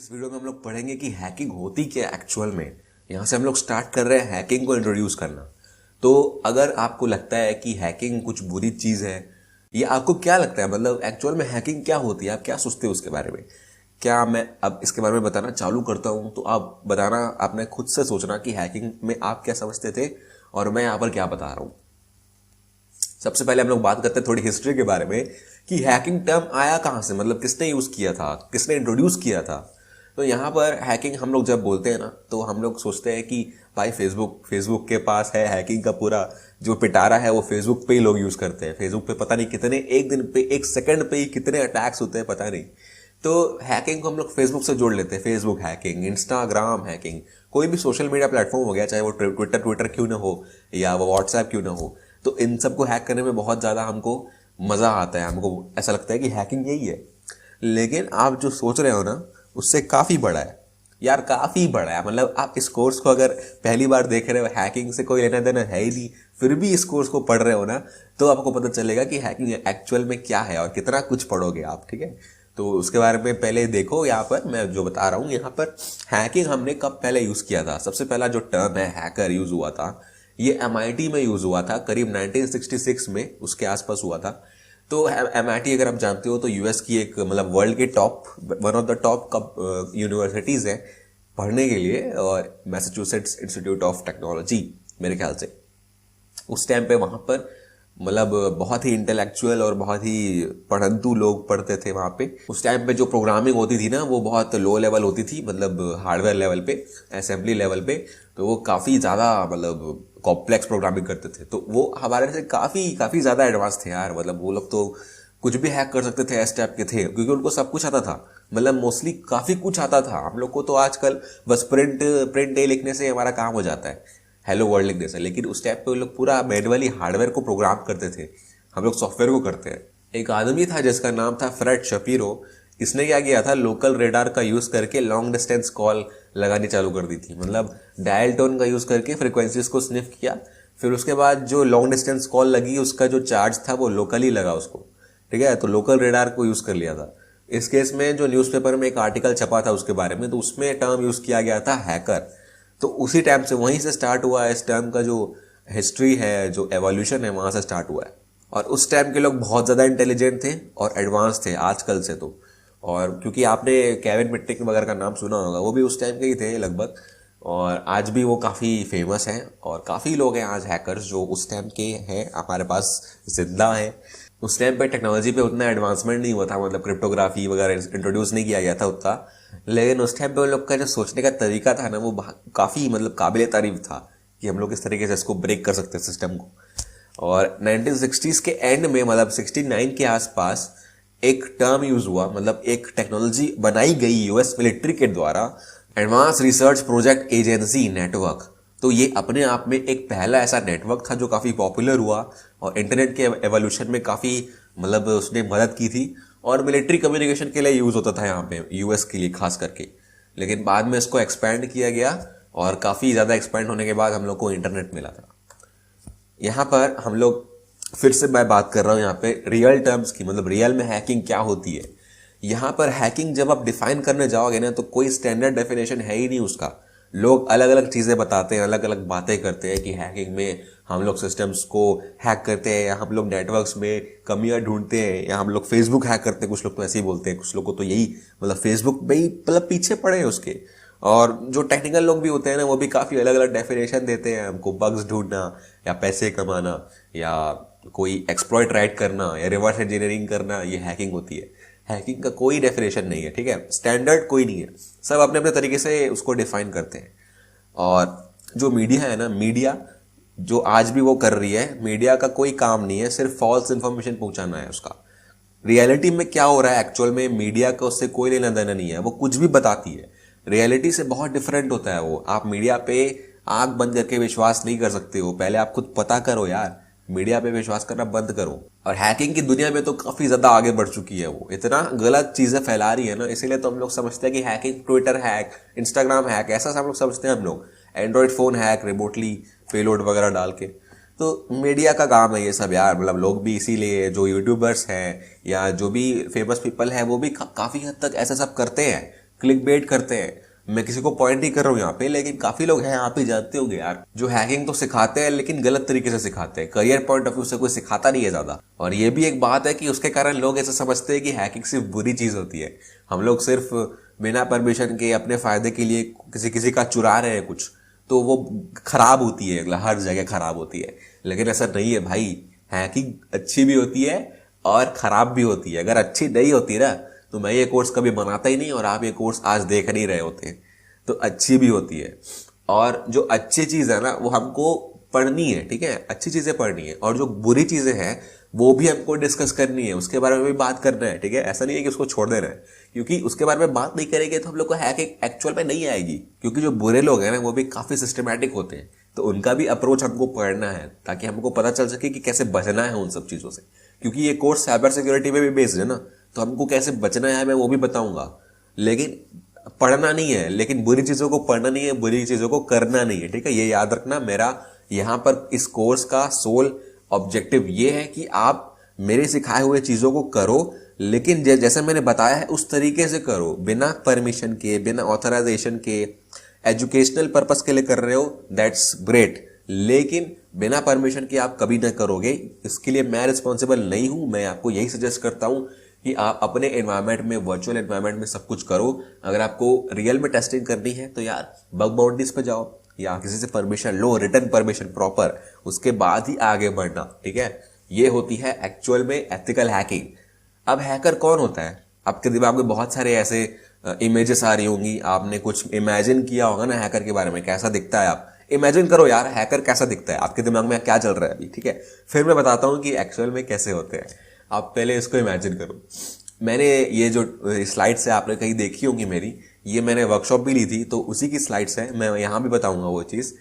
इस वीडियो में हम लोग पढ़ेंगे कि हैकिंग होती क्या है एक्चुअल में। यहाँ से हम लोग स्टार्ट कर रहे हैं हैकिंग को इंट्रोड्यूस करना। तो अगर आपको लगता है कि हैकिंग कुछ बुरी चीज़ है, ये आपको क्या लगता है, मतलब एक्चुअल में हैकिंग क्या होती है, आप क्या सोचते हो उसके बारे में? क्या मैं अब इसके बारे में बताना चालू करता हूँ तो आप बताना, आपने खुद से सोचना कि हैकिंग में आप क्या समझते थे और मैं यहाँ पर क्या बता रहा हूँ। सबसे पहले हम लोग बात करते हैं थोड़ी हिस्ट्री के बारे में कि हैकिंग टर्म आया कहाँ से, मतलब किसने यूज़ किया था, किसने इंट्रोड्यूस किया था। तो यहाँ पर हैकिंग हम लोग जब बोलते हैं ना, तो हम लोग सोचते हैं कि भाई फेसबुक के पास है हैकिंग का पूरा जो पिटारा है, वो फेसबुक पे ही लोग यूज़ करते हैं। फेसबुक पे पता नहीं कितने, एक दिन पे, एक सेकंड पे ही कितने अटैक्स होते हैं पता नहीं। तो हैकिंग को हम लोग फेसबुक से जोड़ लेते हैं। फेसबुक हैकिंग, इंस्टाग्राम हैकिंग, कोई भी सोशल मीडिया प्लेटफॉर्म हो गया, चाहे वो ट्विटर क्यों ना हो या वो व्हाट्सएप क्यों ना हो, तो इन सबको हैक करने में बहुत ज़्यादा हमको मज़ा आता है। हमको ऐसा लगता है कि हैकिंग यही है। लेकिन आप जो सोच रहे हो ना, उससे काफ़ी बड़ा है यार, काफ़ी बड़ा है। मतलब आप इस कोर्स को अगर पहली बार देख रहे हो, हैकिंग से कोई लेना देना है ही नहीं, फिर भी इस कोर्स को पढ़ रहे हो ना, तो आपको पता चलेगा कि हैकिंग एक्चुअल में क्या है और कितना कुछ पढ़ोगे आप। ठीक है, तो उसके बारे में पहले देखो। यहाँ पर मैं जो बता रहा हूँ, यहाँ पर हैकिंग हमने कब पहले यूज़ किया था। सबसे पहला जो टर्म है हैकर यूज़ हुआ था, ये MIT में यूज़ हुआ था, करीब 1966 में, उसके आसपास हुआ था। तो MIT अगर आप जानते हो तो यूएस की एक, मतलब वर्ल्ड के top, one of the top universities है पढ़ने के लिए, और मैसाचुसेट्स इंस्टीट्यूट ऑफ टेक्नोलॉजी मेरे ख्याल से। उस टाइम पे वहाँ पर मतलब बहुत ही इंटेलेक्चुअल और बहुत ही पढ़ंतु लोग पढ़ते थे वहाँ पे। उस टाइम पे जो प्रोग्रामिंग होती थी ना, वो बहुत लो लेवल होती थी, मतलब हार्डवेयर लेवल पे, असेंबली लेवल पे। तो वो काफ़ी ज़्यादा मतलब कॉम्प्लेक्स प्रोग्रामिंग करते थे। तो वो हमारे से काफ़ी ज़्यादा एडवांस थे यार। मतलब वो लोग तो कुछ भी हैक कर सकते थे, ऐसे टाइप के थे, क्योंकि उनको सब कुछ आता था। मतलब मोस्टली काफ़ी कुछ आता था। हम लोग को तो आजकल बस प्रिंट ए लिखने से हमारा काम हो जाता है, हेलो वर्ल्ड लिखने से। लेकिन उस टाइप पे वो लोग पूरा मैनुअली हार्डवेयर को प्रोग्राम करते थे, हम लोग सॉफ्टवेयर को करते हैं। एक आदमी था जिसका नाम था फ्रेड शपीरो। इसने क्या किया था, लोकल रेडार का यूज़ करके लॉन्ग डिस्टेंस कॉल लगानी चालू कर दी थी। मतलब डायल टोन का यूज़ करके फ्रिक्वेंसीज को स्निफ किया। फिर उसके बाद जो लॉन्ग डिस्टेंस कॉल लगी, उसका जो चार्ज था वो लोकली लगा उसको। ठीक है, तो लोकल रेडार को यूज़ कर लिया था। इस केस में जो न्यूज़पेपर में एक आर्टिकल छपा था उसके बारे में, तो उसमें टर्म यूज़ किया गया था हैकर। तो उसी टाइम से, वहीं से स्टार्ट हुआ है इस टर्म का जो हिस्ट्री है, जो एवोल्यूशन है, वहाँ से स्टार्ट हुआ है। और उस टाइम के लोग बहुत ज़्यादा इंटेलिजेंट थे और एडवांस थे आजकल से तो। और क्योंकि आपने केविन मिट्टिक वगैरह का नाम सुना होगा, वो भी उस टाइम के ही थे लगभग, और आज भी वो काफ़ी फेमस हैं। और काफ़ी लोग हैं आज हैकर्स जो उस टाइम के हैं, हमारे पास जिंदा हैं। उस टाइम पे टेक्नोलॉजी पे उतना एडवांसमेंट नहीं हुआ था, मतलब क्रिप्टोग्राफी वगैरह इंट्रोड्यूस नहीं किया गया था उतना। लेकिन उस टाइम पे उन लोग का जो सोचने का तरीका था ना, वो काफ़ी मतलब काबिल तारीफ था कि हम लोग इस तरीके से इसको ब्रेक कर सकते हैं सिस्टम को। और 1960s के एंड में, मतलब 69 के आसपास एक टर्म यूज़ हुआ, मतलब एक टेक्नोलॉजी बनाई गई यूएस मिलिट्री के द्वारा, advance research project agency network. तो ये अपने आप में एक पहला ऐसा नेटवर्क था जो काफ़ी पॉपुलर हुआ और इंटरनेट के एवोल्यूशन में काफ़ी मतलब उसने मदद की थी। और मिलिट्री कम्युनिकेशन के लिए यूज़ होता था यहाँ पे, यूएस के लिए खास करके। लेकिन बाद में इसको एक्सपैंड किया गया और काफ़ी ज़्यादा एक्सपैंड होने के बाद हम लोग को इंटरनेट मिला था। यहाँ पर हम लोग फिर से मैं बात कर रहा हूँ यहाँ पे रियल टर्म्स की, मतलब रियल में हैकिंग क्या होती है। यहाँ पर हैकिंग जब आप डिफाइन करने जाओगे ना, तो कोई स्टैंडर्ड डेफिनेशन है ही नहीं उसका। लोग अलग अलग चीज़ें बताते हैं, अलग अलग बातें करते हैं कि हैकिंग में हम लोग सिस्टम्स को हैक करते हैं, या हम लोग नेटवर्क्स में कमियां ढूंढते हैं, या हम लोग फेसबुक हैक करते हैं। कुछ लोग तो ऐसे ही बोलते हैं, कुछ लोग को तो यही, मतलब फेसबुक में ही मतलब पीछे पड़े हैं उसके। और जो टेक्निकल लोग भी होते हैं ना, वो भी काफ़ी अलग अलग डेफिनेशन देते हैं हमको। बग्स ढूंढना, या पैसे कमाना, या कोई एक्सप्लॉइट राइट करना, या रिवर्स इंजीनियरिंग करना, ये हैकिंग होती है। हैकिंग का कोई डेफिनेशन नहीं है, ठीक है, स्टैंडर्ड कोई नहीं है। सब अपने अपने तरीके से उसको डिफाइन करते हैं। और जो मीडिया है ना, मीडिया जो आज भी वो कर रही है, मीडिया का कोई काम नहीं है सिर्फ फॉल्स इन्फॉर्मेशन पहुंचाना है उसका। रियलिटी में क्या हो रहा है एक्चुअल में, मीडिया का उससे कोई लेना देना नहीं है। वो कुछ भी बताती है, रियलिटी से बहुत डिफरेंट होता है वो। आप मीडिया पे आंख बंद करके विश्वास नहीं कर सकते हो, पहले आप खुद पता करो यार। मीडिया पे विश्वास करना बंद करो। और हैकिंग की दुनिया में तो काफी ज्यादा आगे बढ़ चुकी है, वो इतना गलत चीजें फैला रही है ना, इसीलिए तो हम लोग समझते हैं कि hacking, Twitter hack, Instagram hack, ऐसा हम लोग समझते हैं। हम लोग Android phone hack remotely payload वगैरह डाल के, तो मीडिया का काम है ये सब यार। मतलब लोग भी इसीलिए, जो यूट्यूबर्स हैं या जो भी फेमस पीपल हैं, वो भी काफी हद तक ऐसा सब करते हैं क्लिक बेट करते हैं। मैं किसी को पॉइंट नहीं कर रहा हूँ यहाँ पे, लेकिन काफी लोग हैं, आप ही जानते होंगे यार, जो हैकिंग तो सिखाते हैं लेकिन गलत तरीके से सिखाते हैं। करियर पॉइंट ऑफ व्यू से कोई सिखाता नहीं है ज्यादा। और ये भी एक बात है कि उसके कारण लोग ऐसा समझते हैं कि हैकिंग सिर्फ बुरी चीज होती है। हम लोग सिर्फ बिना परमिशन के अपने फायदे के लिए किसी किसी का चुरा रहे हैं कुछ, तो वो खराब होती है, हर जगह खराब होती है। लेकिन ऐसा नहीं है भाई, हैकिंग अच्छी भी होती है और खराब भी होती है। अगर अच्छी नहीं होती ना तो मैं ये कोर्स कभी बनाता ही नहीं और आप ये कोर्स आज देख नहीं रहे होते। तो अच्छी भी होती है, और जो अच्छी चीज है ना वो हमको पढ़नी है, ठीक है, अच्छी चीजें पढ़नी है। और जो बुरी चीजें हैं वो भी हमको डिस्कस करनी है, उसके बारे में भी बात करना है, ठीक है। ऐसा नहीं है कि उसको छोड़ देना है, क्योंकि उसके बारे में बात नहीं करेंगे तो हम लोग को हैकिंग एक्चुअल में नहीं आएगी। क्योंकि जो बुरे लोग हैं ना वो भी काफी सिस्टमैटिक होते हैं, तो उनका भी अप्रोच हमको पढ़ना है ताकि हमको पता चल सके कि कैसे बचना है उन सब चीजों से। क्योंकि ये कोर्स साइबर सिक्योरिटी पे भी बेस्ड है ना, तो हमको कैसे बचना है मैं वो भी बताऊंगा। लेकिन पढ़ना नहीं है, लेकिन बुरी चीजों को पढ़ना नहीं है, बुरी चीजों को करना नहीं है, ठीक है। ये याद रखना, मेरा यहाँ पर इस कोर्स का सोल ऑब्जेक्टिव ये है कि आप मेरे सिखाए हुए चीजों को करो, लेकिन जैसे मैंने बताया है उस तरीके से करो, बिना परमिशन के, बिना ऑथराइजेशन के। एजुकेशनल पर्पस के लिए कर रहे हो, दैट्स ग्रेट, लेकिन बिना परमिशन के आप कभी ना करोगे। इसके लिए मैं रिस्पॉन्सिबल नहीं हूं। मैं आपको यही सजेस्ट करता हूं कि आप अपने एनवायरनमेंट में, वर्चुअल एनवायरनमेंट में सब कुछ करो। अगर आपको रियल में टेस्टिंग करनी है तो यार बग बाउंड्रीज पे जाओ या किसी से परमिशन लो, रिटर्न परमिशन प्रॉपर, उसके बाद ही आगे बढ़ना, ठीक है। ये होती है एक्चुअल में एथिकल हैकिंग। अब हैकर कौन होता है? आपके दिमाग में बहुत सारे ऐसे इमेजेस आ रही होंगी, आपने कुछ इमेजिन किया होगा ना हैकर के बारे में, कैसा दिखता है। आप इमेजिन करो यार हैकर कैसा दिखता है, आपके दिमाग में क्या चल रहा है अभी, ठीक है। फिर मैं बताता हूं कि एक्चुअल में कैसे होते हैं। आप पहले इसको इमेजिन करो। मैंने ये जो स्लाइड्स है आपने कहीं देखी होंगी मेरी, ये मैंने वर्कशॉप भी ली थी तो उसी की स्लाइड्स है, मैं यहाँ भी बताऊंगा वो चीज़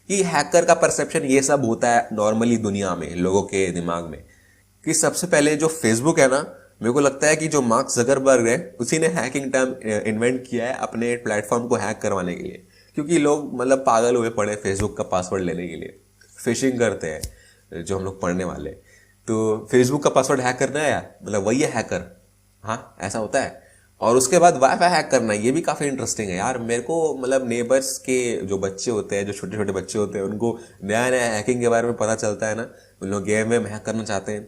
कि हैकर का परसेप्शन ये सब होता है नॉर्मली दुनिया में, लोगों के दिमाग में। कि सबसे पहले जो फेसबुक है ना, मेरे को लगता है कि जो मार्क जकरबर्ग है उसी ने हैकिंग टर्म इन्वेंट किया है अपने प्लेटफॉर्म को हैक करवाने के लिए। क्योंकि लोग मतलब पागल हुए पड़े फेसबुक का पासवर्ड लेने के लिए, फिशिंग करते हैं जो हम लोग पढ़ने वाले। तो फेसबुक का पासवर्ड हैक करना है यार, मतलब वही है हैकर, हाँ ऐसा होता है। और उसके बाद वाईफाई हैक करना, ये भी काफी इंटरेस्टिंग है यार। मेरे को मतलब नेबर्स के जो बच्चे होते हैं, जो छोटे छोटे बच्चे होते हैं, उनको नया नया हैकिंग के बारे में पता चलता है ना, उन लोग गेम में हैक करना चाहते हैं,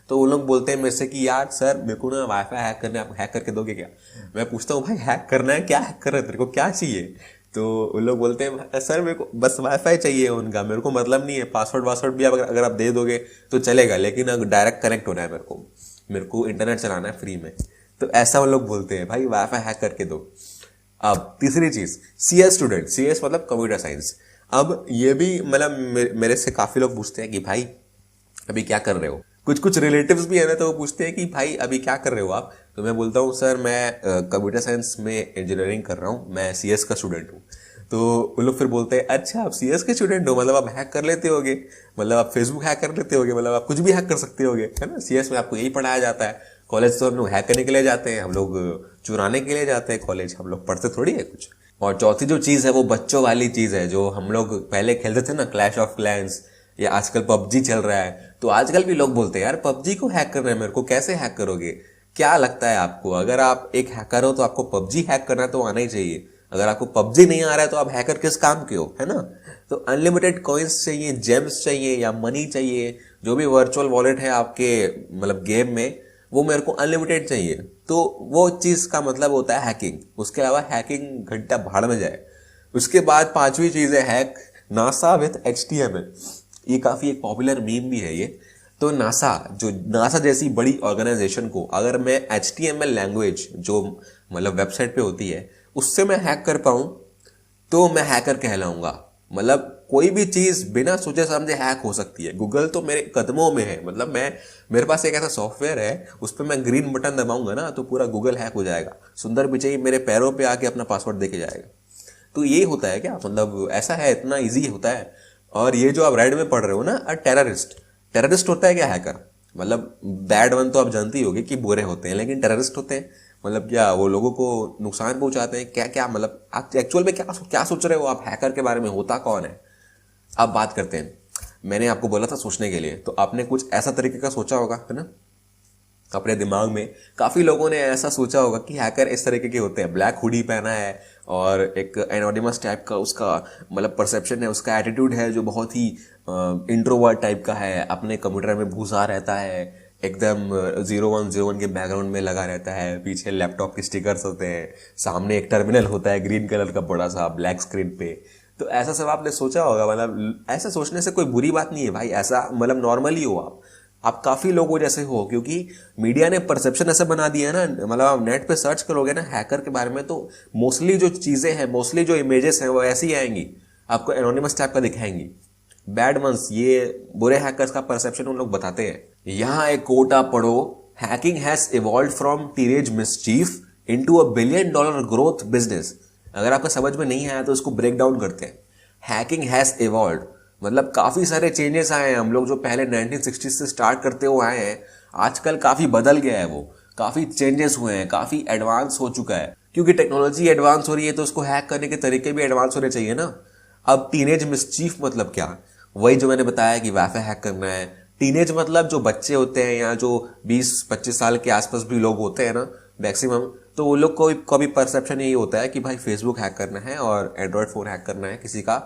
तो उन लोग बोलते हैं मेरे से कि यार सर मेरे को ना वाईफाई हैक करना है, आप हैक करके दोगे क्या? मैं पूछता हूँ भाई हैक करना है, क्या हैक कर रहे हैं, तेरे को क्या चाहिए? तो उन लोग बोलते हैं सर मेरे को बस वाईफाई चाहिए उनका, मेरे को मतलब नहीं है, पासवर्ड वासवर्ड भी अगर आप दे दोगे तो चलेगा, लेकिन अगर डायरेक्ट कनेक्ट होना है मेरे को इंटरनेट चलाना है फ्री में। तो ऐसा वो लोग बोलते हैं भाई वाईफाई हैक करके दो। अब तीसरी चीज, सीएस स्टूडेंट, सीएस मतलब कंप्यूटर साइंस। अब ये भी मतलब मेरे से काफी लोग पूछते हैं कि भाई अभी क्या कर रहे हो। कुछ कुछ रिलेटिव्स भी है ना, तो वो पूछते हैं कि भाई अभी क्या कर रहे हो आप। तो मैं बोलता हूँ सर मैं कंप्यूटर साइंस में इंजीनियरिंग कर रहा हूँ, मैं सीएस का स्टूडेंट हूँ। तो वो लोग फिर बोलते हैं अच्छा आप सीएस के स्टूडेंट हो, मतलब आप हैक कर लेते होगे, मतलब आप फेसबुक हैक कर लेते होगे, मतलब आप कुछ भी हैक कर सकते होगे, है ना। सीएस में आपको यही पढ़ाया जाता है। कॉलेज तो हम लोग हैक करने के लिए जाते हैं, हम लोग चुराने के लिए जाते हैं कॉलेज, हम लोग पढ़ते थोड़ी है कुछ। और चौथी जो चीज है वो बच्चों वाली चीज है, जो हम लोग पहले खेलते थे ना, क्लैश ऑफ क्लैंस, या आजकल पबजी चल रहा है। तो आजकल भी लोग बोलते हैं यार पबजी को हैक करना है मेरे को, कैसे हैक करोगे? क्या लगता है आपको, अगर आप एक हैकर हो तो आपको पबजी हैक करना तो आना ही चाहिए। अगर आपको पबजी नहीं आ रहा है तो आप हैकर किस काम के हो, है ना। तो अनलिमिटेड कॉइन्स चाहिए, जेम्स चाहिए या मनी चाहिए, जो भी वर्चुअल वॉलेट है आपके मतलब गेम में, वो मेरे को अनलिमिटेड चाहिए। तो वो चीज का मतलब होता है हैकिंग। उसके अलावा हैकिंग घंटा भाड़ में जाए। उसके बाद पांचवी चीज है हैक नासा विथ HTML। ये काफी एक पॉपुलर मीम भी है ये। तो नासा जैसी बड़ी ऑर्गेनाइजेशन को अगर मैं HTML लैंग्वेज जो मतलब वेबसाइट पे होती है उससे मैं हैक कर पाऊं तो मैं हैकर कहलाऊंगा। मतलब कोई भी चीज बिना सोचे समझे हैक हो सकती है। गूगल तो मेरे कदमों में है, मतलब मेरे पास एक ऐसा सॉफ्टवेयर है उस पर मैं ग्रीन बटन दबाऊंगा ना तो पूरा गूगल हैक हो जाएगा। सुंदर पिचाई मेरे पैरों पे आके अपना पासवर्ड देके जाएगा। तो ये होता है क्या, मतलब ऐसा है, इतना ईजी होता है। और ये जो आप रेड में पढ़ रहे हो ना, टेररिस्ट होता है क्या हैकर? मतलब बैड वन तो आप जानती होगी कि बुरे होते हैं, लेकिन टेररिस्ट होते हैं मतलब क्या, वो लोगों को नुकसान पहुंचाते हैं क्या? क्या मतलब आप एक्चुअल में क्या सोच रहे हो आप हैकर के बारे में, होता कौन है? अब बात करते हैं। मैंने आपको बोला था सोचने के लिए, तो आपने कुछ ऐसा तरीके का सोचा होगा, है ना। अपने दिमाग में काफ़ी लोगों ने ऐसा सोचा होगा कि हैकर इस तरीके के होते हैं, ब्लैक हुडी पहना है और एक एनोनिमस टाइप का उसका मतलब परसेप्शन है, उसका एटीट्यूड है जो बहुत ही इंट्रोवर्ट टाइप का है, अपने कंप्यूटर में घुसा रहता है, एकदम 0101 के बैकग्राउंड में लगा रहता है, पीछे लैपटॉप के स्टिकर्स होते हैं, सामने एक टर्मिनल होता है ग्रीन कलर का बड़ा सा ब्लैक स्क्रीन पे। तो ऐसा सब आपने सोचा होगा, मतलब ऐसा सोचने से कोई बुरी बात नहीं है भाई, ऐसा मतलब नॉर्मली हो आप काफ़ी लोगों जैसे हो, क्योंकि मीडिया ने परसेप्शन ऐसा बना दिया है ना, मतलब आप नेट पे सर्च करोगे ना हैकर के बारे में तो मोस्टली जो चीज़ें हैं, मोस्टली जो इमेजेस हैं वो ऐसी ही आएंगी, आपको एनोनिमस टाइप का दिखाएंगी। बैड वंस, ये बुरे हैकर्स का परसेप्शन उन लोग बताते हैं। यहाँ एक कोट आप पढ़ो, hacking has evolve from teenage mischief into $1 billion growth business. अगर आपका समझ में नहीं आया तो इसको ब्रेक डाउन करते हैं। हैकिंग हैज इवॉल्व मतलब काफ़ी सारे चेंजेस आए हैं, हम लोग जो पहले 1960 से स्टार्ट करते हुए आए हैं आजकल काफ़ी बदल गया है, वो काफ़ी चेंजेस हुए हैं, काफ़ी एडवांस हो चुका है, क्योंकि टेक्नोलॉजी एडवांस हो रही है तो उसको हैक करने के तरीके भी एडवांस होने चाहिए ना। अब टीनेज मिसचीफ मतलब क्या, वही जो मैंने बताया कि वाईफाई हैक करना है। टीनेज मतलब जो बच्चे होते हैं या जो 20-25 साल के आसपास भी लोग होते हैं ना मैक्सिमम, तो वो लोग को भी परसेप्शन यही होता है कि भाई फेसबुक हैक करना है और एंड्रॉयड फ़ोन हैक करना है, किसी का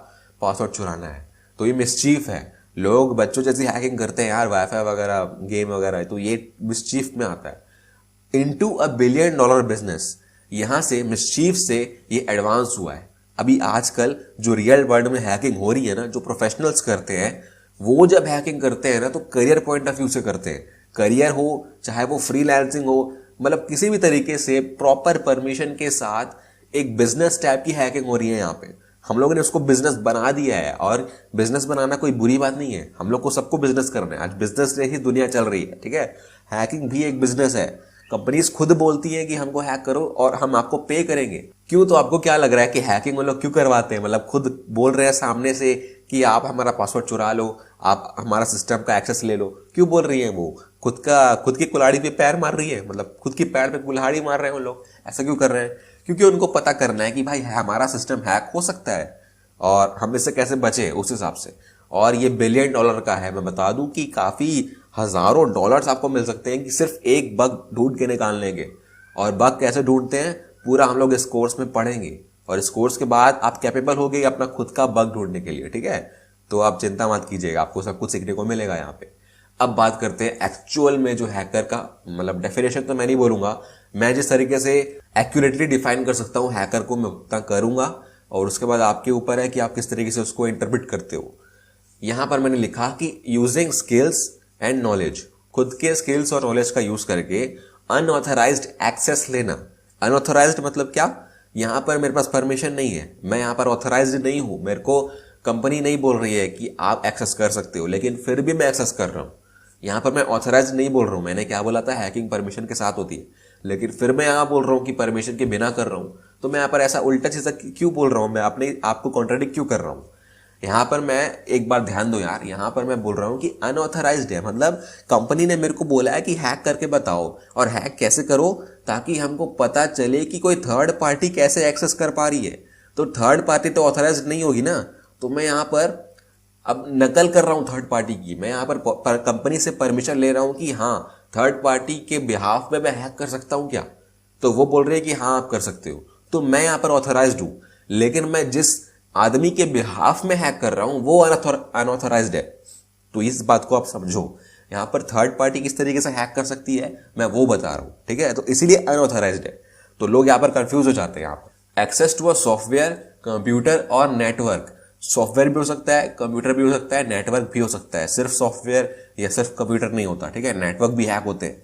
पासवर्ड चुराना है। तो ये मिसचीफ है, लोग बच्चों जैसी हैकिंग करते हैं यार, वाईफाई वगैरह गेम वगैरह, तो ये मिसचीफ में आता है। इनटू $1 बिलियन बिजनेस, यहाँ से मिसचीफ से ये एडवांस हुआ है। अभी आजकल जो रियल वर्ल्ड में हैकिंग हो रही है ना, जो प्रोफेशनल्स करते हैं वो जब हैकिंग करते हैं ना तो करियर पॉइंट ऑफ व्यू से करते हैं। करियर हो चाहे वो फ्रीलांसिंग हो, मतलब किसी भी तरीके से प्रॉपर परमिशन के साथ एक बिजनेस टाइप की हैकिंग हो रही है। यहाँ पे हम लोगों ने उसको बिजनेस बना दिया है, और बिजनेस बनाना कोई बुरी बात नहीं है, हम लोग को सबको बिजनेस करना है। आज बिजनेस से ही दुनिया चल रही है, ठीक है। हैकिंग भी एक बिजनेस है, कंपनीज खुद बोलती है कि हमको हैक करो और हम आपको पे करेंगे। क्यों, तो आपको क्या लग रहा है कि हैकिंग वो लोग क्यों करवाते हैं, मतलब खुद बोल रहे हैं सामने से कि आप हमारा पासवर्ड चुरा लो, आप हमारा सिस्टम का एक्सेस ले लो। क्यों बोल रही है वो, खुद की कुल्हाड़ी पे पैर मार रही है, मतलब खुद की पैर पे कुल्हाड़ी मार रहे हैं वो लोग। ऐसा क्यों कर रहे हैं, क्योंकि उनको पता करना है कि भाई हमारा सिस्टम हैक हो सकता है और हम इससे कैसे बचे उस हिसाब से। और ये $1 बिलियन का है। मैं बता दूं कि काफ़ी हज़ारों डॉलर्स आपको मिल सकते हैं कि सिर्फ एक बग ढूंढ के निकालने के। और बग कैसे ढूंढते हैं पूरा हम लोग इस कोर्स में पढ़ेंगे, और इस कोर्स के बाद आप कैपेबल हो गए अपना खुद का बग ढूंढने के लिए, ठीक है। तो आप चिंता मत कीजिएगा, आपको सब कुछ सीखने को मिलेगा यहाँ पे। अब बात करते हैं एक्चुअल में जो हैकर का, मतलब डेफिनेशन तो मैं नहीं बोलूंगा, मैं जिस तरीके से एक्यूरेटली डिफाइन कर सकता हूँ हैकर को मैं उतना करूंगा, और उसके बाद आपके ऊपर है कि आप किस तरीके से उसको इंटरप्रेट करते हो। यहाँ पर मैंने लिखा कि यूजिंग स्किल्स एंड नॉलेज, खुद के स्किल्स और नॉलेज का यूज करके अनऑथराइज्ड एक्सेस लेना। अनऑथराइज्ड मतलब क्या, यहाँ पर मेरे पास परमिशन नहीं है, मैं यहाँ पर ऑथराइज्ड नहीं हूँ, मेरे को कंपनी नहीं बोल रही है कि आप एक्सेस कर सकते हो, लेकिन फिर भी मैं एक्सेस कर रहा हूँ। यहाँ पर मैं ऑथराइज्ड नहीं बोल रहा हूँ, मैंने क्या बोला था, हैकिंग परमिशन के साथ होती है, लेकिन फिर मैं यहाँ बोल रहा हूँ कि परमिशन के बिना कर रहा हूँ। तो मैं यहाँ पर ऐसा उल्टा चीज़ क्यों बोल रहा हूँ, मैं अपने आपको कॉन्ट्राडिक्ट क्यों कर रहा हूँ। यहाँ पर मैं एक बार ध्यान दो यार, यहाँ पर मैं बोल रहा हूँ कि अनऑथराइज्ड है, मतलब कंपनी ने मेरे को बोला है कि हैक करके बताओ, और हैक कैसे करो ताकि हमको पता चले कि कोई थर्ड पार्टी कैसे एक्सेस कर पा रही है। तो थर्ड पार्टी तो ऑथराइज्ड नहीं होगी ना, तो मैं यहाँ पर अब नकल कर रहा हूँ थर्ड पार्टी की। मैं यहाँ पर कंपनी से परमिशन ले रहा हूँ कि हाँ थर्ड पार्टी के बिहाफ में मैं हैक कर सकता हूँ क्या, तो वो बोल रहे हैं कि हाँ आप कर सकते हो, तो मैं यहाँ पर ऑथराइज्ड हूँ। लेकिन मैं जिस आदमी के बिहाफ में हैक कर रहा हूँ वो अनऑथराइज्ड है। तो इस बात को आप समझो, यहाँ पर थर्ड पार्टी किस तरीके से हैक कर सकती है मैं वो बता रहा हूँ, ठीक है। तो इसीलिए अनऑथराइज्ड है, तो लोग यहाँ पर कंफ्यूज हो जाते हैं। यहाँ पर access to a software, computer और नेटवर्क, सॉफ्टवेयर भी हो सकता है, कंप्यूटर भी हो सकता है, नेटवर्क भी हो सकता है, सिर्फ सॉफ्टवेयर या सिर्फ कंप्यूटर नहीं होता, ठीक है, नेटवर्क भी हैक होते हैं।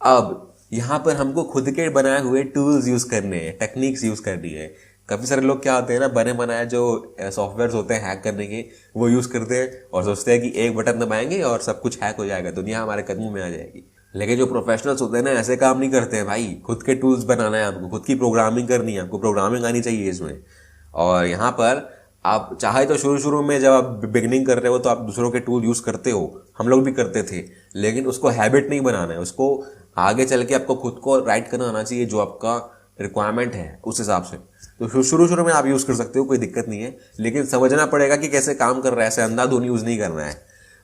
अब यहाँ पर हमको खुद के बनाए हुए टूल्स यूज करने हैं, टेक्निक्स यूज करनी है। काफ़ी सारे लोग क्या होते हैं ना, बने बनाए जो सॉफ्टवेयर होते हैं हैक करने के, वो यूज़ करते हैं और सोचते हैं कि एक बटन दबाएंगे और सब कुछ हैक हो जाएगा, दुनिया हमारे कदमों में आ जाएगी। लेकिन जो प्रोफेशनल्स होते हैं ना, ऐसे काम नहीं करते हैं भाई। खुद के टूल्स बनाना है आपको, खुद की प्रोग्रामिंग करनी है आपको, प्रोग्रामिंग आनी चाहिए इसमें। और यहाँ पर आप चाहे तो शुरू में जब आप बिगनिंग कर रहे हो तो आप दूसरों के टूल यूज़ करते हो, हम लोग भी करते थे, लेकिन उसको हैबिट नहीं बनाना है, उसको आगे चल के आपको खुद को राइट करना आना चाहिए जो आपका रिक्वायरमेंट है उस हिसाब से। तो शुरू में आप यूज़ कर सकते हो, कोई दिक्कत नहीं है, लेकिन समझना पड़ेगा कि कैसे काम कर रहा है, ऐसे अंधाधुन यूज़ नहीं करना है।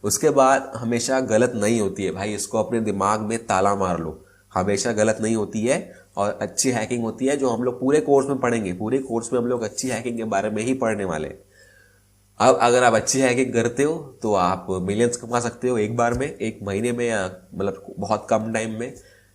उसके बाद हमेशा गलत नहीं होती है भाई, इसको अपने दिमाग में ताला मार लो, हमेशा गलत नहीं होती है और अच्छी हैकिंग होती है, जो हम लोग पूरे कोर्स में पढ़ेंगे। पूरे कोर्स में हम लोग अच्छी हैकिंग के बारे में ही पढ़ने वाले हैं। अब अगर आप अच्छी हैकिंग करते हो तो आप मिलियंस कमा सकते हो एक बार में, एक महीने में, या मतलब बहुत कम टाइम में।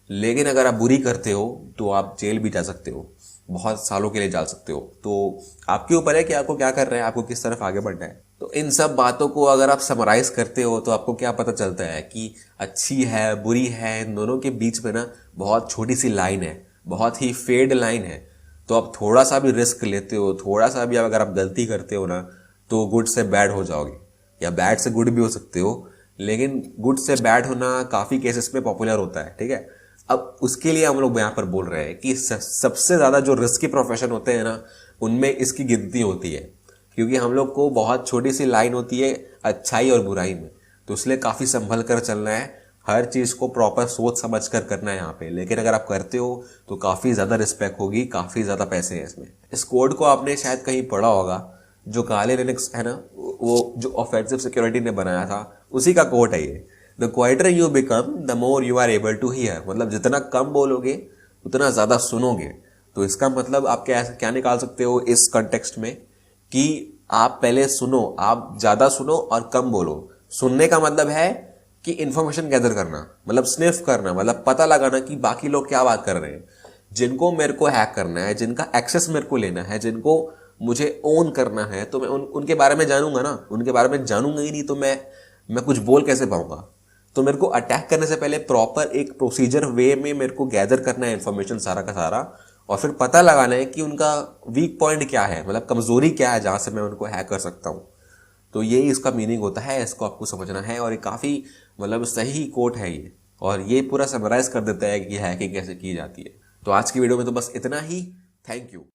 लेकिन अगर आप बुरी करते हो तो आप जेल भी जा सकते हो, बहुत सालों के लिए जा सकते हो। तो आपके ऊपर है कि आपको क्या कर रहे हैं, आपको किस तरफ आगे बढ़ना है। तो इन सब बातों को अगर आप समराइज करते हो तो आपको क्या पता चलता है कि अच्छी है बुरी है, इन दोनों के बीच में ना बहुत छोटी सी लाइन है, बहुत ही फेड लाइन है। तो आप थोड़ा सा भी रिस्क लेते हो, थोड़ा सा भी अगर आप गलती करते हो ना, तो गुड से बैड हो जाओगे, या बैड से गुड भी हो सकते हो। लेकिन गुड से बैड होना काफ़ी केसेस में पॉपुलर होता है, ठीक है। अब उसके लिए हम लोग यहाँ पर बोल रहे हैं कि सबसे ज़्यादा जो रिस्की प्रोफेशन होते हैं ना, उनमें इसकी गिनती होती है, क्योंकि हम लोग को बहुत छोटी सी लाइन होती है अच्छाई और बुराई में। तो इसलिए काफ़ी संभल कर चलना है, हर चीज़ को प्रॉपर सोच समझ कर करना है यहाँ पे। लेकिन अगर आप करते हो तो काफ़ी ज़्यादा रिस्पेक्ट होगी, काफ़ी ज़्यादा पैसे हैं इसमें। इस कोड को आपने शायद कहीं पढ़ा होगा, जो काले लिनक्स है ना, वो जो ऑफेंसिव सिक्योरिटी ने बनाया था, उसी का कोड है ये। The quieter you become the more you are able to hear. मतलब जितना कम बोलोगे उतना ज़्यादा सुनोगे। तो इसका मतलब आप क्या निकाल सकते हो इस कंटेक्स्ट में, कि आप पहले सुनो, आप ज़्यादा सुनो और कम बोलो। सुनने का मतलब है कि इंफॉर्मेशन गैदर करना, मतलब स्निफ करना, मतलब पता लगाना कि बाकी लोग क्या बात कर रहे हैं। जिनको मेरे को हैक करना है, जिनका एक्सेस मेरे को लेना है, जिनको मुझे ओन करना है, तो मैं उनके बारे में जानूंगा ना। उनके बारे में जानूंगा ही नहीं तो मैं कुछ बोल कैसे पाऊंगा। तो मेरे को अटैक करने से पहले प्रॉपर एक प्रोसीजर वे में मेरे को गैदर करना है इन्फॉर्मेशन सारा का सारा, और फिर पता लगाना है कि उनका वीक पॉइंट क्या है, मतलब कमजोरी क्या है, जहां से मैं उनको हैक कर सकता हूँ। तो यही इसका मीनिंग होता है, इसको आपको समझना है। और ये काफ़ी मतलब सही कोट है ये, और ये पूरा समराइज कर देता है कि हैकिंग कैसे की जाती है। तो आज की वीडियो में तो बस इतना ही। Thank you.